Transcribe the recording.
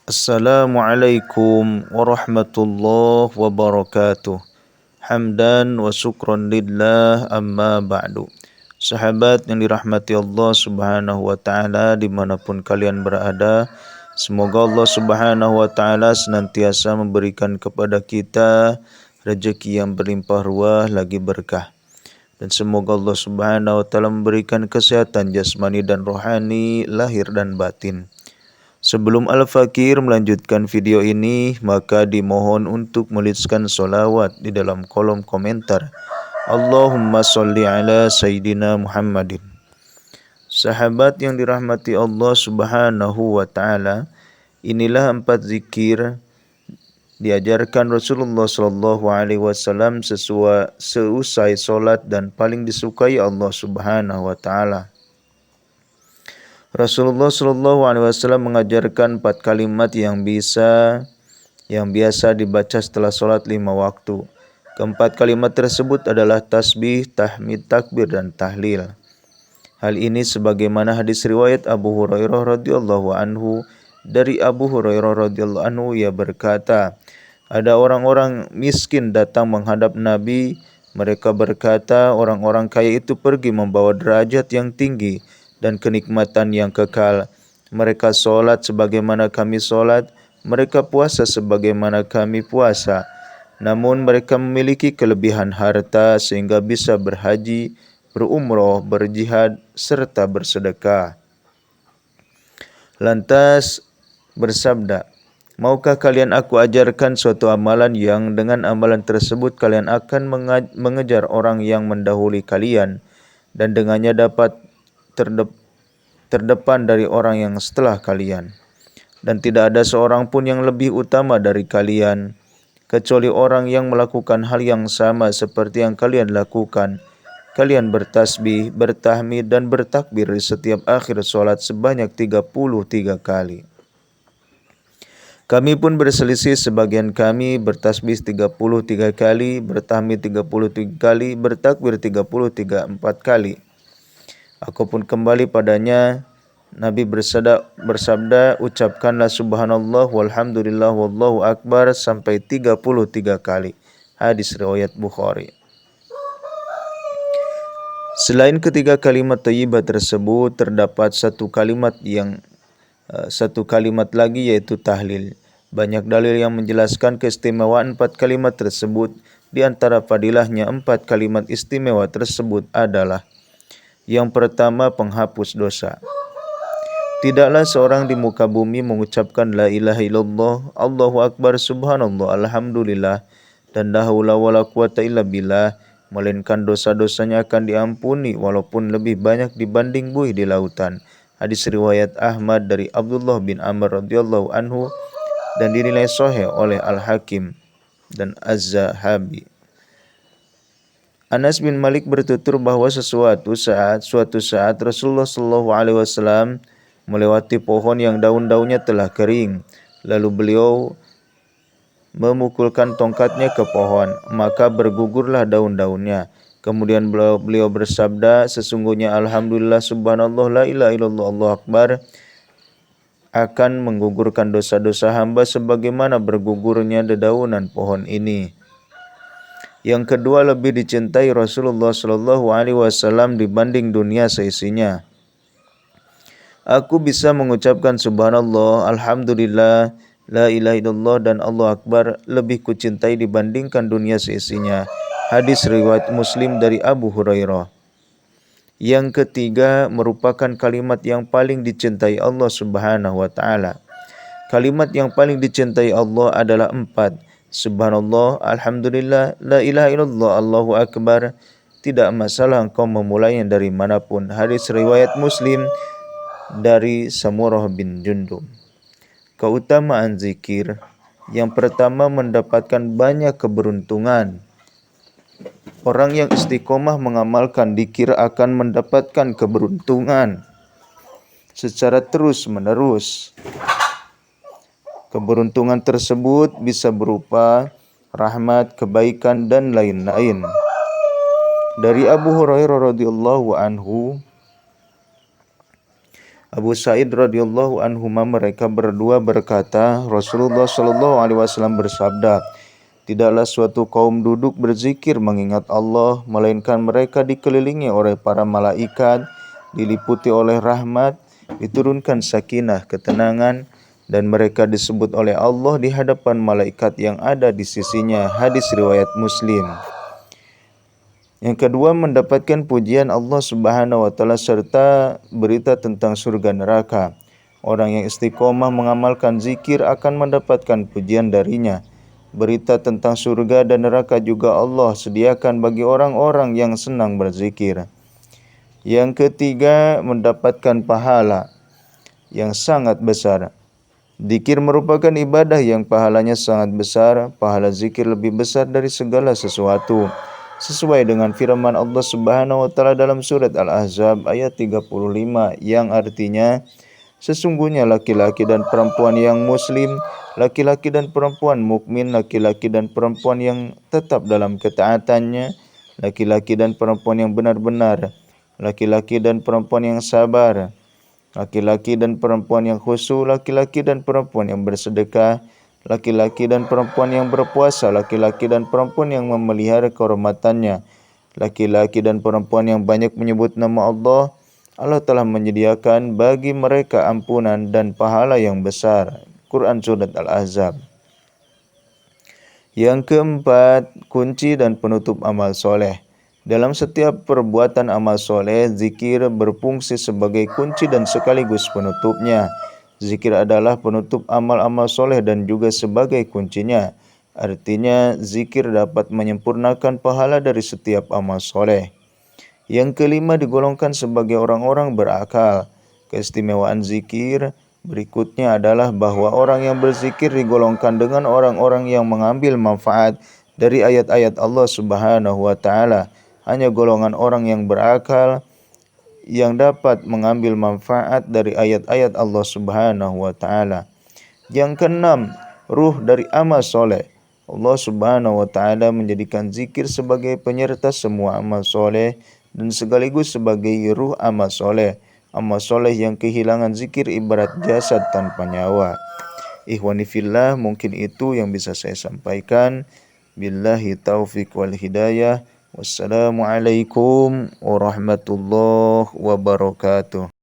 Assalamualaikum warahmatullahi wabarakatuh. Hamdan wa syukran lillah amma ba'du. Sahabat yang dirahmati Allah subhanahu wa ta'ala dimanapun kalian berada, semoga Allah subhanahu wa ta'ala senantiasa memberikan kepada kita rezeki yang berlimpah ruah lagi berkah. Dan semoga Allah subhanahu wa ta'ala memberikan kesehatan jasmani dan rohani, lahir dan batin. Sebelum Al-Fakir melanjutkan video ini, maka dimohon untuk menuliskan solawat di dalam kolom komentar. Allahumma sholli ala Sayyidina Muhammadin. Sahabat yang dirahmati Allah subhanahu wa ta'ala, inilah 4 zikir diajarkan Rasulullah sallallahu alaihi wasallam seusai solat dan paling disukai Allah subhanahu wa ta'ala. Rasulullah Shallallahu Alaihi Wasallam mengajarkan 4 kalimat yang biasa dibaca setelah sholat 5 waktu. Keempat kalimat tersebut adalah tasbih, tahmid, takbir, dan tahlil. Hal ini sebagaimana hadis riwayat Abu Hurairah radhiyallahu anhu. Dari Abu Hurairah radhiyallahu anhu, ia berkata, ada orang-orang miskin datang menghadap Nabi. Mereka berkata, orang-orang kaya itu pergi membawa derajat yang tinggi dan kenikmatan yang kekal. Mereka solat sebagaimana kami solat, mereka puasa sebagaimana kami puasa. Namun mereka memiliki kelebihan harta sehingga bisa berhaji, berumroh, berjihad, serta bersedekah. Lantas bersabda, maukah kalian aku ajarkan suatu amalan yang dengan amalan tersebut kalian akan mengejar orang yang mendahului kalian, dan dengannya dapat terdepan dari orang yang setelah kalian. Dan tidak ada seorang pun yang lebih utama dari kalian, kecuali orang yang melakukan hal yang sama seperti yang kalian lakukan. Kalian bertasbih, bertahmid, dan bertakbir di setiap akhir sholat sebanyak 33 kali. Kami pun berselisih, sebagian kami bertasbih 33 kali, bertahmid 33 kali, bertakbir 34 kali. Aku pun kembali padanya. Nabi bersabda, ucapkanlah subhanallah walhamdulillah wallahu akbar sampai 33 kali. Hadis riwayat Bukhari. Selain ketiga kalimat thayyibah tersebut, terdapat satu kalimat lagi, yaitu tahlil. Banyak dalil yang menjelaskan keistimewaan 4 kalimat tersebut. Di antara fadilahnya 4 kalimat istimewa tersebut adalah: yang pertama, penghapus dosa. Tidaklah seorang di muka bumi mengucapkan la ilaha illallah, Allahu akbar, subhanallah, alhamdulillah, dan la haula wala quwata illa billah, melainkan dosa-dosanya akan diampuni walaupun lebih banyak dibanding buih di lautan. Hadis riwayat Ahmad dari Abdullah bin Amr radhiyallahu anhu dan dinilai sahih oleh Al-Hakim dan Az-Zahabi. Anas bin Malik bertutur bahwa suatu saat Rasulullah Shallallahu Alaihi Wasallam melewati pohon yang daun-daunnya telah kering. Lalu beliau memukulkan tongkatnya ke pohon, maka bergugurlah daun-daunnya. Kemudian beliau bersabda, sesungguhnya alhamdulillah subhanallah la ilaha illallah Allahu akbar akan menggugurkan dosa-dosa hamba sebagaimana bergugurnya dedaunan pohon ini. Yang kedua, lebih dicintai Rasulullah Shallallahu Alaihi Wasallam dibanding dunia seisinya. Aku bisa mengucapkan subhanallah, alhamdulillah, la ilaha illallah, dan Allah akbar lebih kucintai dibandingkan dunia seisinya. Hadis riwayat Muslim dari Abu Hurairah. Yang ketiga merupakan kalimat yang paling dicintai Allah subhanahu wa ta'ala. Kalimat yang paling dicintai Allah adalah 4. Subhanallah, alhamdulillah, la ilaha illallah, Allahu akbar. Tidak masalah engkau memulainya dari manapun. Hadis riwayat Muslim dari Samurah bin Jundub. Keutamaan zikir. Yang pertama, mendapatkan banyak keberuntungan. Orang yang istiqomah mengamalkan zikir akan mendapatkan keberuntungan secara terus-menerus. Keberuntungan tersebut bisa berupa rahmat, kebaikan, dan lain-lain. Dari Abu Hurairah radhiyallahu anhu, Abu Sa'id radhiyallahu anhuma mereka berdua berkata, Rasulullah shallallahu alaihi wasallam bersabda, tidaklah suatu kaum duduk berzikir mengingat Allah, melainkan mereka dikelilingi oleh para malaikat, diliputi oleh rahmat, diturunkan sakinah, ketenangan, dan mereka disebut oleh Allah di hadapan malaikat yang ada di sisinya. Hadis riwayat Muslim. Yang kedua, mendapatkan pujian Allah Subhanahu wa taala serta berita tentang surga neraka. Orang yang istiqomah mengamalkan zikir akan mendapatkan pujian darinya. Berita tentang surga dan neraka juga Allah sediakan bagi orang-orang yang senang berzikir. Yang ketiga, mendapatkan pahala yang sangat besar. Zikir merupakan ibadah yang pahalanya sangat besar. Pahala zikir lebih besar dari segala sesuatu. Sesuai dengan firman Allah Subhanahu wa taala dalam surat Al-Ahzab ayat 35 yang artinya, sesungguhnya laki-laki dan perempuan yang muslim, laki-laki dan perempuan mukmin, laki-laki dan perempuan yang tetap dalam ketaatannya, laki-laki dan perempuan yang benar-benar, laki-laki dan perempuan yang sabar, laki-laki dan perempuan yang khusyuk, laki-laki dan perempuan yang bersedekah, laki-laki dan perempuan yang berpuasa, laki-laki dan perempuan yang memelihara kehormatannya, laki-laki dan perempuan yang banyak menyebut nama Allah. Allah telah menyediakan bagi mereka ampunan dan pahala yang besar. Quran Surat Al-Ahzab. Yang keempat, kunci dan penutup amal soleh. Dalam setiap perbuatan amal soleh, zikir berfungsi sebagai kunci dan sekaligus penutupnya. Zikir adalah penutup amal-amal soleh dan juga sebagai kuncinya. Artinya, zikir dapat menyempurnakan pahala dari setiap amal soleh. Yang kelima, digolongkan sebagai orang-orang berakal. Keistimewaan zikir berikutnya adalah bahwa orang yang berzikir digolongkan dengan orang-orang yang mengambil manfaat dari ayat-ayat Allah Subhanahu wa taala. Hanya golongan orang yang berakal yang dapat mengambil manfaat dari ayat-ayat Allah Subhanahu wa taala. Yang keenam, ruh dari amal soleh. Allah Subhanahu wa taala menjadikan zikir sebagai penyerta semua amal soleh dan sekaligus sebagai ruh amal soleh. Amal soleh yang kehilangan zikir ibarat jasad tanpa nyawa. Ikhwani fillah, mungkin itu yang bisa saya sampaikan. Billahi taufiq wal hidayah. Wassalamualaikum warahmatullahi wabarakatuh.